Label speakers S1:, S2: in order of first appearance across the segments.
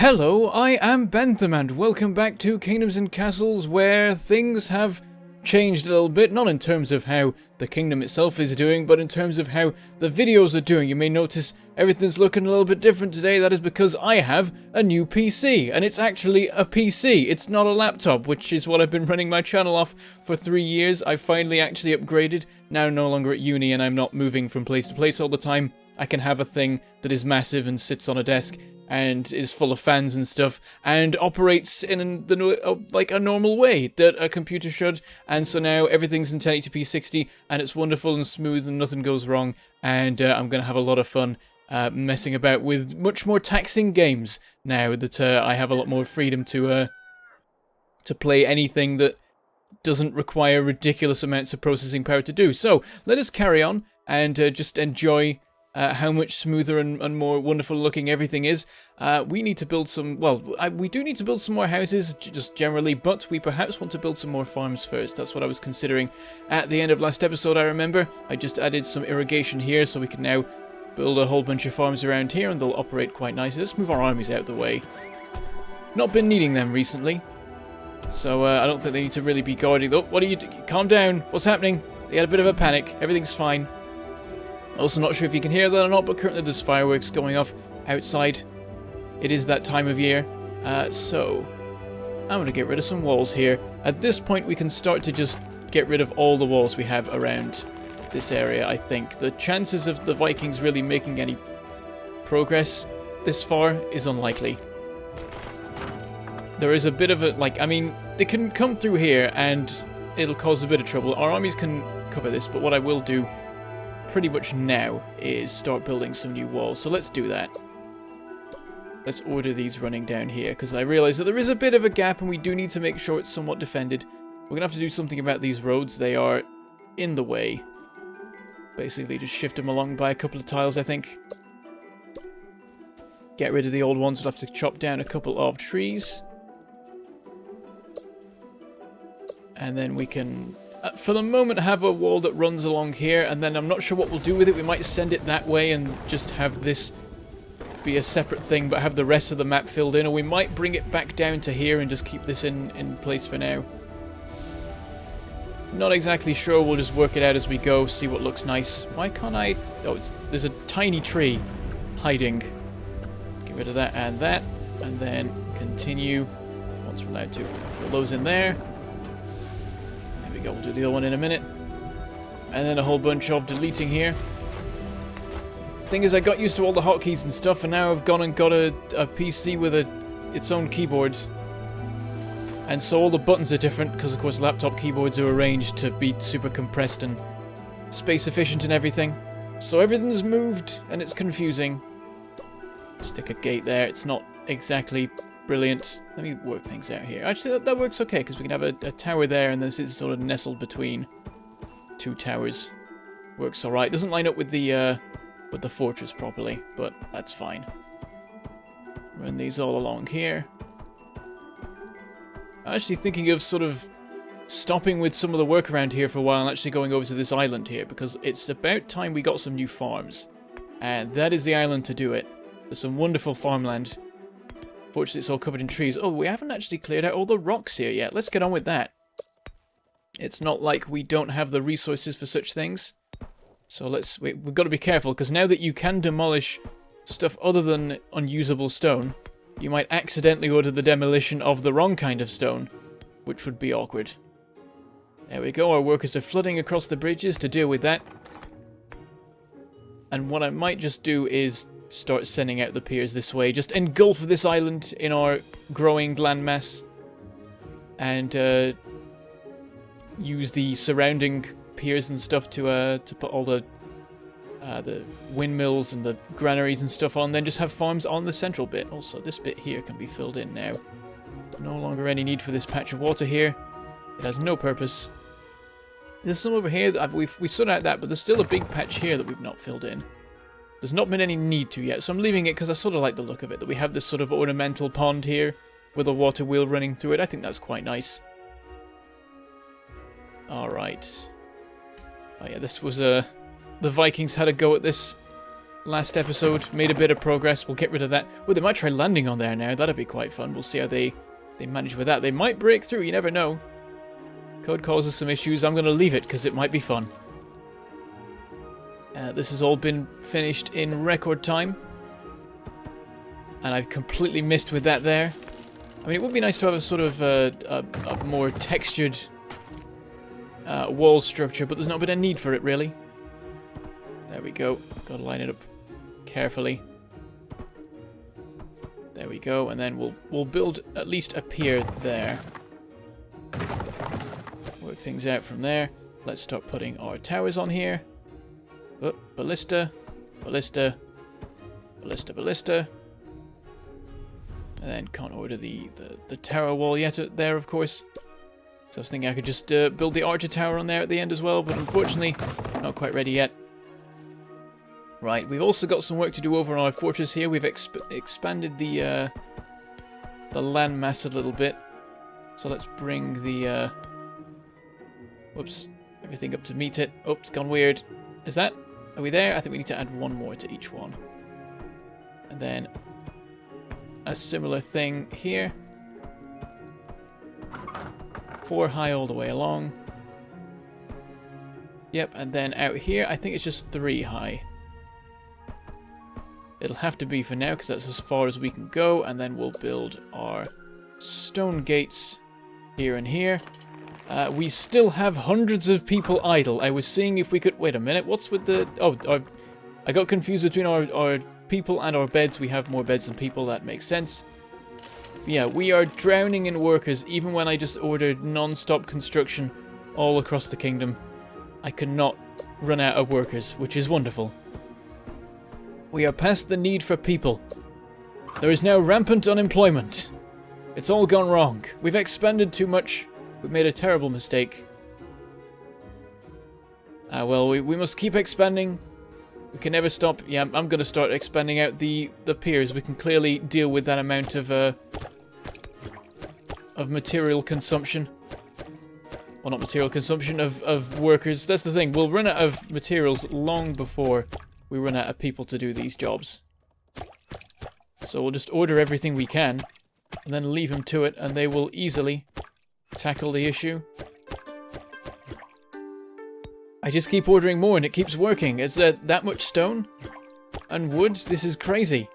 S1: Hello, I am Bentham and welcome back to Kingdoms and Castles, where things have changed a little bit, not in terms of how the kingdom itself is doing, but in terms of how the videos are doing. You may notice everything's looking a little bit different today. That is because I have a new PC, and it's actually a PC. It's not a laptop, which is what I've been running my channel off for 3 years. I finally actually upgraded, now no longer at uni, and I'm not moving from place to place all the time. I can have a thing that is massive and sits on a desk and is full of fans and stuff, and operates in like a normal way that a computer should. And so now everything's in 1080p 60, and it's wonderful and smooth, and nothing goes wrong. And I'm gonna have a lot of fun messing about with much more taxing games now that I have a lot more freedom to play anything that doesn't require ridiculous amounts of processing power to do. So let us carry on and just enjoy how much smoother and more wonderful looking everything is. We need to build some, we do need to build some more houses, just generally, but we perhaps want to build some more farms first. That's what I was considering at the end of last episode, I remember. I just added some irrigation here, so we can now build a whole bunch of farms around here, and they'll operate quite nicely. Let's move our armies out of the way. Not been needing them recently, so I don't think they need to really be guarding. Oh, what are you doing? Calm down. What's happening? They had a bit of a panic. Everything's fine. Also not sure if you can hear that or not, but currently there's fireworks going off outside. It is that time of year. So I'm going to get rid of some walls here. At this point we can start to just get rid of all the walls we have around this area, I think. The chances of the Vikings really making any progress this far is unlikely. There is a bit of a, they can come through here and it'll cause a bit of trouble. Our armies can cover this, but what I will do pretty much now is start building some new walls. So let's do that. Let's order these running down here, because I realize that there is a bit of a gap and we do need to make sure it's somewhat defended. We're gonna have to do something about these roads. They are in the way. Basically just shift them along by a couple of tiles, I think. Get rid of the old ones. We'll have to chop down a couple of trees, and then we can for the moment have a wall that runs along here, and then I'm not sure what we'll do with it. We might send it that way and just have this be a separate thing, but have the rest of the map filled in, or we might bring it back down to here and just keep this in place for now. Not exactly sure. We'll just work it out as we go, see what looks nice. Why can't I? Oh, there's a tiny tree hiding. Get rid of that, and then continue once we're allowed to. Fill those in there. We'll do the other one in a minute. And then a whole bunch of deleting here. Thing is, I got used to all the hotkeys and stuff, and now I've gone and got a PC with its own keyboard. And so all the buttons are different, because of course laptop keyboards are arranged to be super compressed and space efficient and everything. So everything's moved, and it's confusing. Stick a gate there. It's not exactly brilliant. Let me work things out here. Actually, that works okay, because we can have a tower there, and this is sort of nestled between two towers. Works alright. Doesn't line up with the fortress properly, but that's fine. Run these all along here. I'm actually thinking of sort of stopping with some of the work around here for a while and actually going over to this island here, because it's about time we got some new farms. And that is the island to do it. There's some wonderful farmland. Fortunately, it's all covered in trees. Oh, we haven't actually cleared out all the rocks here yet. Let's get on with that. It's not like we don't have the resources for such things. So we've got to be careful, because now that you can demolish stuff other than unusable stone, you might accidentally order the demolition of the wrong kind of stone, which would be awkward. There we go. Our workers are flooding across the bridges to deal with that. And what I might just do is start sending out the piers this way. Just engulf this island in our growing landmass, and use the surrounding piers and stuff to put all the windmills and the granaries and stuff on. Then just have farms on the central bit. Also, this bit here can be filled in now. No longer any need for this patch of water here. It has no purpose. There's some over here that we sorted out that, but there's still a big patch here that we've not filled in. There's not been any need to yet, so I'm leaving it because I sort of like the look of it, that we have this sort of ornamental pond here with a water wheel running through it. I think that's quite nice. Alright. Oh yeah, this was the Vikings had a go at this last episode. Made a bit of progress. We'll get rid of that. Well, they might try landing on there now. That'd be quite fun. We'll see how they manage with that. They might break through. You never know. Code causes some issues. I'm going to leave it because it might be fun. This has all been finished in record time. And I've completely missed with that there. I mean, it would be nice to have a sort of a more textured wall structure, but there's not been a need for it, really. There we go. Got to line it up carefully. There we go, and then we'll build at least a pier there. Work things out from there. Let's start putting our towers on here. Oh, ballista, ballista, ballista, ballista. And then can't order the tower wall yet there, of course. So I was thinking I could just build the archer tower on there at the end as well, but unfortunately, not quite ready yet. Right, we've also got some work to do over on our fortress here. We've expanded the landmass a little bit. So let's bring the whoops, everything up to meet it. Oh, it's gone weird. Is that? Are we there? I think we need to add one more to each one. And then a similar thing here. 4 high all the way along. Yep, and then out here, I think it's just 3 high. It'll have to be for now, because that's as far as we can go, and then we'll build our stone gates here and here. We still have hundreds of people idle. I was seeing if we could... Wait a minute, what's with the... Oh, I got confused between our people and our beds. We have more beds than people, that makes sense. Yeah, we are drowning in workers, even when I just ordered non-stop construction all across the kingdom. I cannot run out of workers, which is wonderful. We are past the need for people. There is now rampant unemployment. It's all gone wrong. We've expended too much. We've made a terrible mistake. Well, we must keep expanding. We can never stop. Yeah, I'm going to start expanding out the piers. We can clearly deal with that amount of material consumption. Well, not material consumption, of workers. That's the thing. We'll run out of materials long before we run out of people to do these jobs. So we'll just order everything we can, and then leave them to it, and they will easily tackle the issue. I just keep ordering more, and it keeps working. Is there that much stone and wood? This is crazy.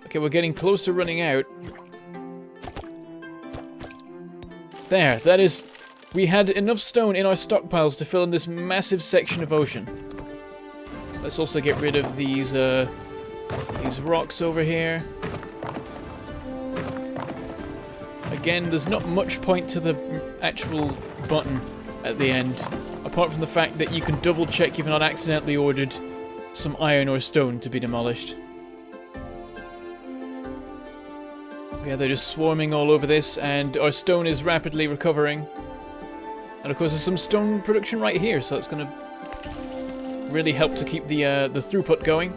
S1: Okay, we're getting close to running out. There, that is... We had enough stone in our stockpiles to fill in this massive section of ocean. Let's also get rid of these rocks over here. Again, there's not much point to the actual button at the end, apart from the fact that you can double check you've not accidentally ordered some iron or stone to be demolished. Yeah, they're just swarming all over this, and our stone is rapidly recovering. And of course there's some stone production right here, so it's going to really help to keep the throughput going.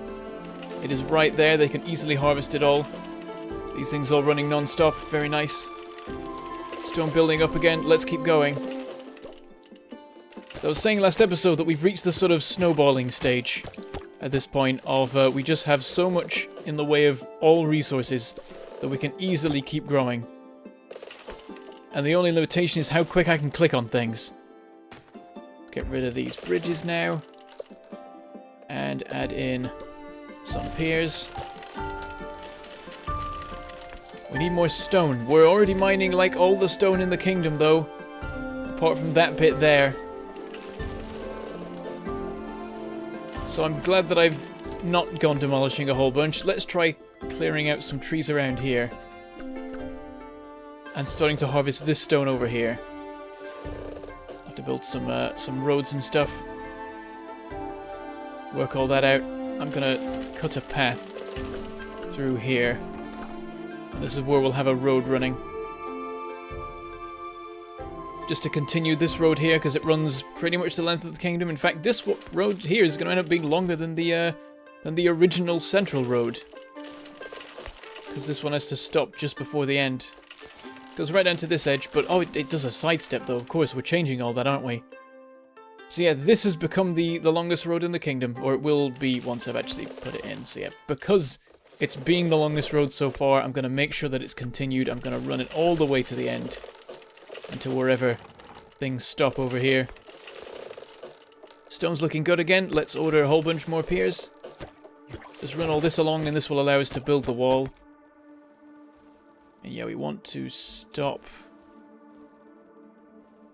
S1: It is right there, they can easily harvest it all. These things all running non-stop, very nice. Stone building up again, let's keep going. I was saying last episode that we've reached the sort of snowballing stage at this point of we just have so much in the way of all resources that we can easily keep growing. And the only limitation is how quick I can click on things. Get rid of these bridges now. And add in some piers. We need more stone. We're already mining like all the stone in the kingdom though. Apart from that bit there. So I'm glad that I've not gone demolishing a whole bunch. Let's try clearing out some trees around here. And starting to harvest this stone over here. Have to build some roads and stuff. Work all that out. I'm gonna cut a path through here. And this is where we'll have a road running. Just to continue this road here, because it runs pretty much the length of the kingdom. In fact, this road here is going to end up being longer than the original central road. Because this one has to stop just before the end. Goes right down to this edge, but oh, it does a sidestep though. Of course, we're changing all that, aren't we? So yeah, this has become the longest road in the kingdom, or it will be once I've actually put it in. So yeah, because it's being the longest road so far, I'm going to make sure that it's continued. I'm going to run it all the way to the end, until wherever things stop over here. Stone's looking good again. Let's order a whole bunch more piers. Just run all this along, and this will allow us to build the wall. And yeah, we want to stop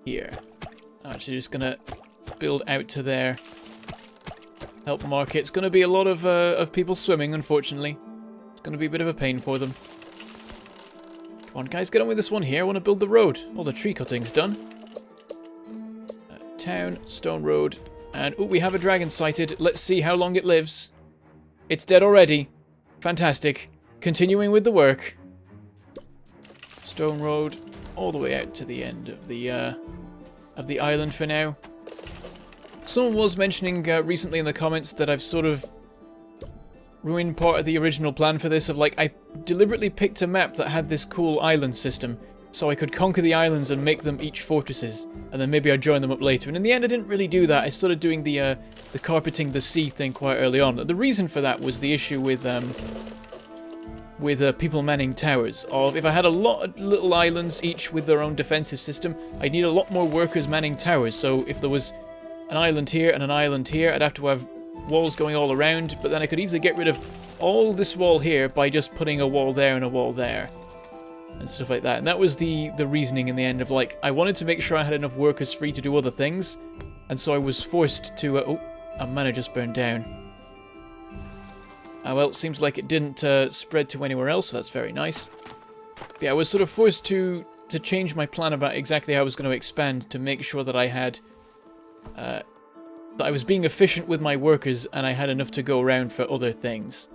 S1: here. I'm actually just going to build out to there. Help mark it. It's going to be a lot of people swimming, unfortunately. It's going to be a bit of a pain for them. Come on, guys, get on with this one here. I want to build the road. All the tree cutting's done. Town, stone road. And, oh, we have a dragon sighted. Let's see how long it lives. It's dead already. Fantastic. Continuing with the work. Stone road all the way out to the end of the island for now. Someone was mentioning recently in the comments that I've sort of ruined part of the original plan for this, of like, I deliberately picked a map that had this cool island system so I could conquer the islands and make them each fortresses, and then maybe I'd join them up later. And in the end I didn't really do that. I started doing the carpeting the sea thing quite early on. The reason for that was the issue with people manning towers. Of if I had a lot of little islands, each with their own defensive system, I'd need a lot more workers manning towers. So if there was an island here and an island here, I'd have to have walls going all around, but then I could easily get rid of all this wall here by just putting a wall there and a wall there. And stuff like that. And that was the reasoning in the end of, like, I wanted to make sure I had enough workers free to do other things, and so I was forced to... oh, a manor just burned down. Well, it seems like it didn't spread to anywhere else, so that's very nice. But yeah, I was sort of forced to change my plan about exactly how I was going to expand to make sure that I had... that I was being efficient with my workers and I had enough to go around for other things.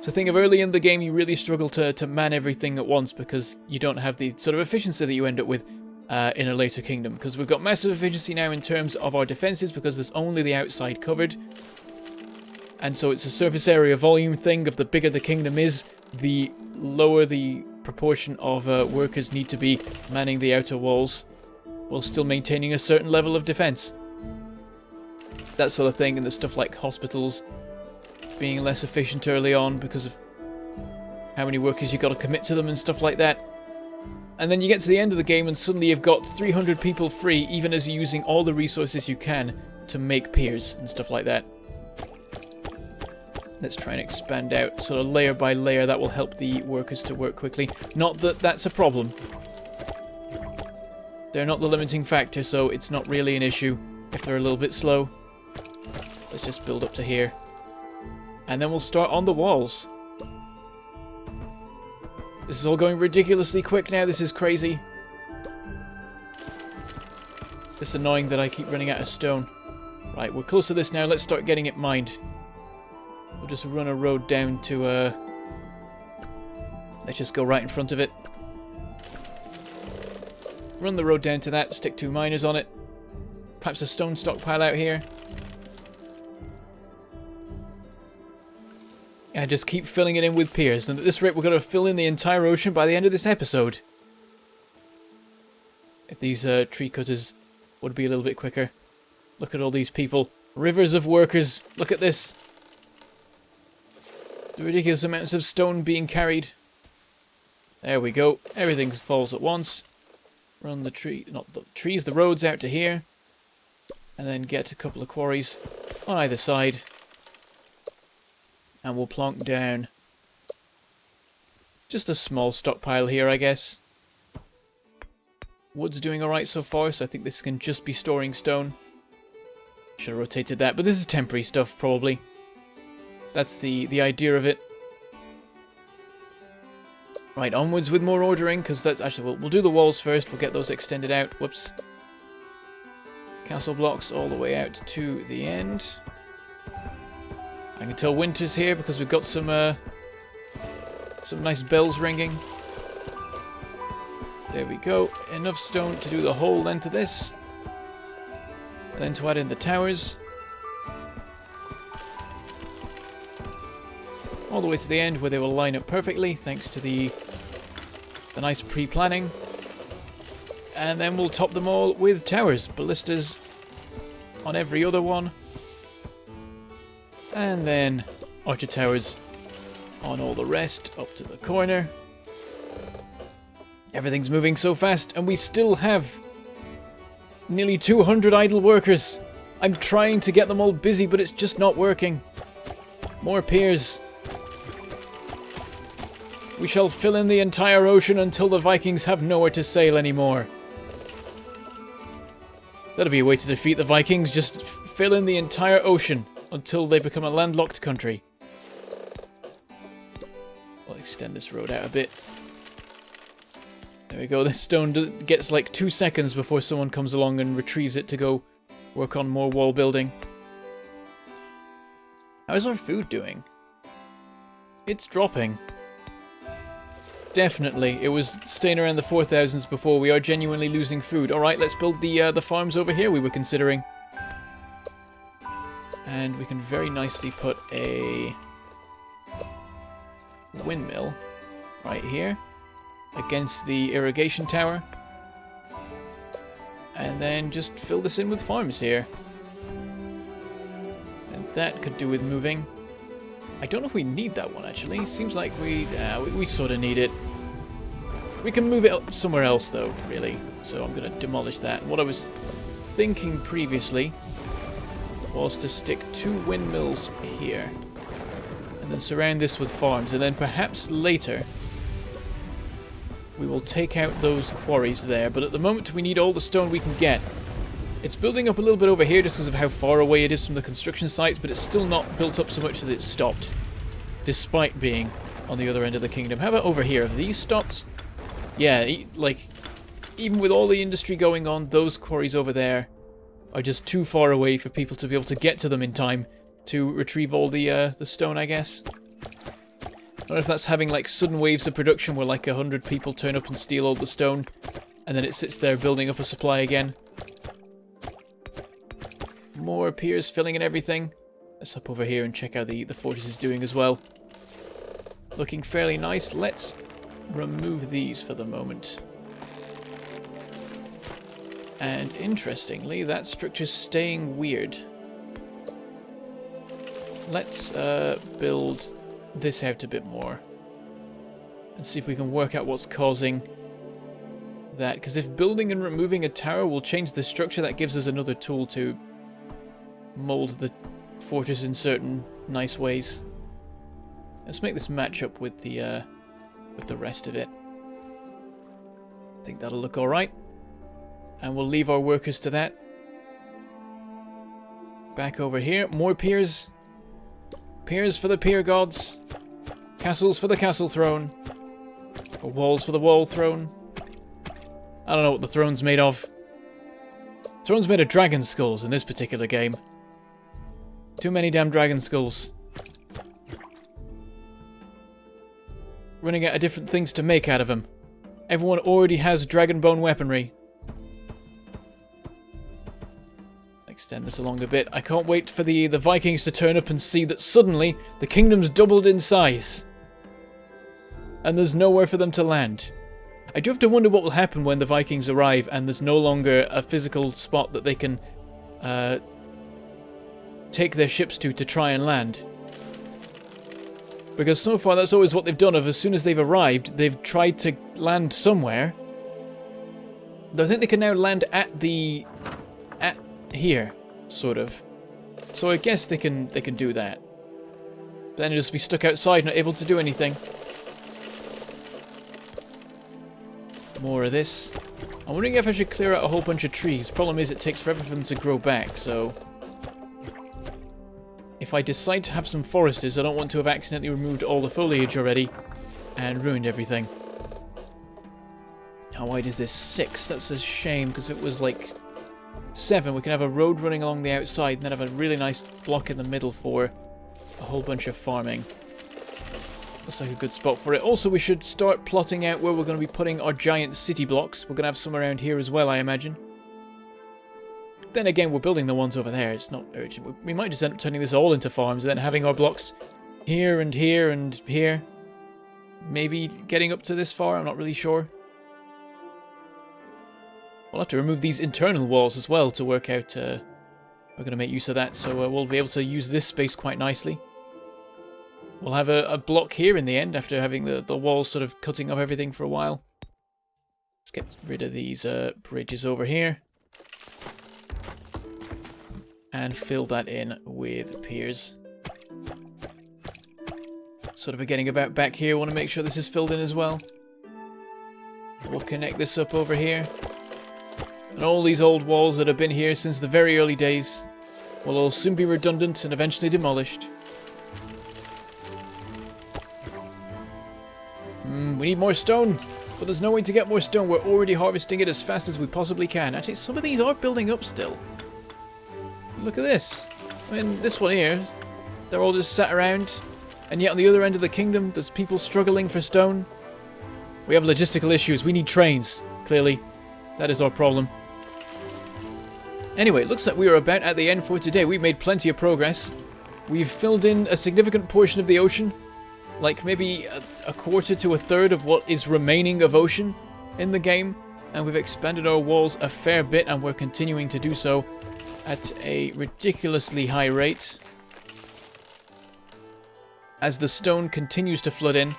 S1: So think of early in the game, you really struggle to man everything at once because you don't have the sort of efficiency that you end up with in a later kingdom. Because we've got massive efficiency now in terms of our defenses because there's only the outside covered. And so it's a surface area volume thing of the bigger the kingdom is, the lower the proportion of workers need to be manning the outer walls while still maintaining a certain level of defense. That sort of thing, and there's stuff like hospitals being less efficient early on because of how many workers you've got to commit to them and stuff like that. And then you get to the end of the game and suddenly you've got 300 people free, even as you're using all the resources you can to make piers and stuff like that. Let's try and expand out sort of layer by layer. That will help the workers to work quickly. Not that that's a problem. They're not the limiting factor, so it's not really an issue if they're a little bit slow. Let's just build up to here. And then we'll start on the walls. This is all going ridiculously quick now. This is crazy. Just annoying that I keep running out of stone. Right, we're close to this now. Let's start getting it mined. We'll just run a road down to... let's just go right in front of it. Run the road down to that. Stick 2 miners on it. Perhaps a stone stockpile out here. And just keep filling it in with piers. And at this rate, we're going to fill in the entire ocean by the end of this episode. If these tree cutters would be a little bit quicker. Look at all these people. Rivers of workers. Look at this. The ridiculous amounts of stone being carried. There we go. Everything falls at once. Run the tree, not the trees, the roads out to here. And then get a couple of quarries on either side. And we'll plonk down just a small stockpile here, I guess. Wood's doing alright so far, so I think this can just be storing stone. Should have rotated that, but this is temporary stuff, probably. That's the idea of it. Right, onwards with more ordering, because that's actually... We'll do the walls first, we'll get those extended out. Whoops. Castle blocks all the way out to the end. I can tell winter's here because we've got some nice bells ringing. There we go. Enough stone to do the whole length of this. And then to add in the towers. All the way to the end where they will line up perfectly thanks to the nice pre-planning. And then we'll top them all with towers, ballistas, on every other one. And then archer towers on all the rest, up to the corner. Everything's moving so fast, and we still have nearly 200 idle workers. I'm trying to get them all busy, but it's just not working. More piers. We shall fill in the entire ocean until the Vikings have nowhere to sail anymore. That'll be a way to defeat the Vikings, just fill in the entire ocean until they become a landlocked country. I'll extend this road out a bit. There we go, this stone gets like 2 seconds before someone comes along and retrieves it to go work on more wall building. How's our food doing? It's dropping. Definitely, it was staying around the 4,000s before. We are genuinely losing food. Alright, let's build the farms over here we were considering. And we can very nicely put a windmill right here against the irrigation tower. And then just fill this in with farms here. And that could do with moving. I don't know if we need that one, actually. Seems like we sort of need it. We can move it somewhere else, though, really. So I'm going to demolish that. What I was thinking previously was to stick 2 windmills here. And then surround this with farms. And then perhaps later we will take out those quarries there. But at the moment we need all the stone we can get. It's building up a little bit over here just because of how far away it is from the construction sites, but it's still not built up so much that it's stopped, despite being on the other end of the kingdom. How about over here? Have these stopped? Yeah, like, even with all the industry going on, those quarries over there are just too far away for people to be able to get to them in time to retrieve all the stone, I guess. I don't know if that's having, like, sudden waves of production where, like, 100 people turn up and steal all the stone, and then it sits there building up a supply again. More piers filling and everything. Let's hop over here and check how the fortress is doing as well. Looking fairly nice. Let's remove these for the moment. And interestingly, that structure's staying weird. Let's build this out a bit more and see if we can work out what's causing that. Because if building and removing a tower will change the structure, that gives us another tool to mold the fortress in certain nice ways. Let's make this match up with the rest of it. I think that'll look alright. And we'll leave our workers to that. Back over here, more piers. Piers for the pier gods. Castles for the castle throne. Or walls for the wall throne. I don't know what the throne's made of. Throne's made of dragon skulls in this particular game. Too many damn dragon skulls. Running out of different things to make out of them. Everyone already has dragon bone weaponry. Extend this along a bit. I can't wait for the Vikings to turn up and see that suddenly the kingdom's doubled in size. And there's nowhere for them to land. I do have to wonder what will happen when the Vikings arrive and there's no longer a physical spot that they can take their ships to try and land. Because so far that's always what they've done. As soon as they've arrived, they've tried to land somewhere. I think they can now land at here, sort of. So I guess they can do that. But then they'll just be stuck outside, not able to do anything. More of this. I'm wondering if I should clear out a whole bunch of trees. Problem is, it takes forever for them to grow back, so if I decide to have some foresters, I don't want to have accidentally removed all the foliage already and ruined everything. How wide is this? 6. That's a shame, because it was like 7. We can have a road running along the outside and then have a really nice block in the middle for a whole bunch of farming. Looks like a good spot for it. Also, we should start plotting out where we're going to be putting our giant city blocks. We're going to have some around here as well, I imagine. Then again, we're building the ones over there. It's not urgent. We might just end up turning this all into farms and then having our blocks here and here and here. Maybe getting up to this far, I'm not really sure. We'll have to remove these internal walls as well to work out we're going to make use of that, so we'll be able to use this space quite nicely. We'll have a block here in the end, after having the walls sort of cutting up everything for a while. Let's get rid of these bridges over here. And fill that in with piers. Sort of getting about back here, want to make sure this is filled in as well. We'll connect this up over here. And all these old walls that have been here since the very early days will all soon be redundant and eventually demolished. We need more stone, but there's no way to get more stone. We're already harvesting it as fast as we possibly can. Actually, some of these are building up still. Look at this. I mean, this one here, they're all just sat around, and yet on the other end of the kingdom, there's people struggling for stone. We have logistical issues. We need trains, clearly. That is our problem. Anyway, it looks like we are about at the end for today. We've made plenty of progress. We've filled in a significant portion of the ocean, like maybe a quarter to a third of what is remaining of ocean in the game, and we've expanded our walls a fair bit, and we're continuing to do so at a ridiculously high rate as the stone continues to flood in.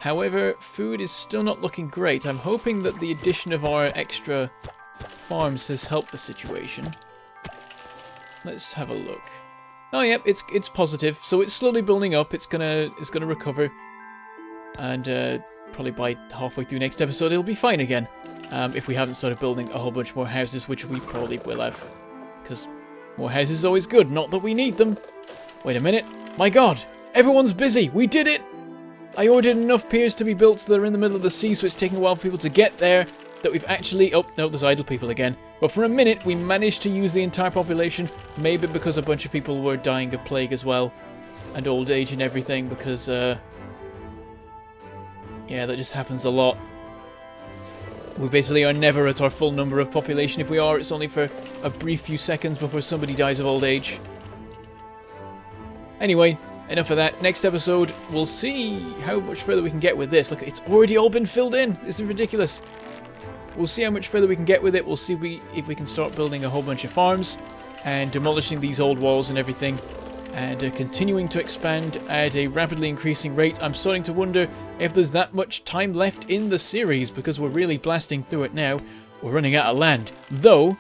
S1: However, food is still not looking great. I'm hoping that the addition of our extra farms has helped the situation. Let's have a look. Oh, yep, it's positive. So it's slowly building up. It's gonna recover, and probably by halfway through next episode, it'll be fine again. If we haven't started building a whole bunch more houses, which we probably will have, because more houses is always good. Not that we need them. Wait a minute. My God, everyone's busy. We did it. I ordered enough piers to be built so they're in the middle of the sea, so it's taking a while for people to get there. That we've actually... Oh, no, there's idle people again. But for a minute, we managed to use the entire population. Maybe because a bunch of people were dying of plague as well. And old age and everything, because... yeah, that just happens a lot. We basically are never at our full number of population. If we are, it's only for a brief few seconds before somebody dies of old age. Anyway, enough of that. Next episode, we'll see how much further we can get with this. Look, it's already all been filled in. This is ridiculous. We'll see how much further we can get with it. We'll see if we can start building a whole bunch of farms and demolishing these old walls and everything, and continuing to expand at a rapidly increasing rate. I'm starting to wonder if there's that much time left in the series, because we're really blasting through it now. We're running out of land. Though,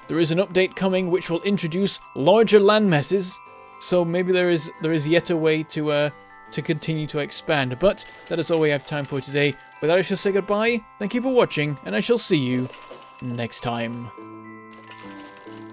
S1: there is an update coming which will introduce larger land masses, so maybe there is yet a way to continue to expand. But that is all we have time for today. With that, I shall say goodbye. Thank you for watching, and I shall see you next time.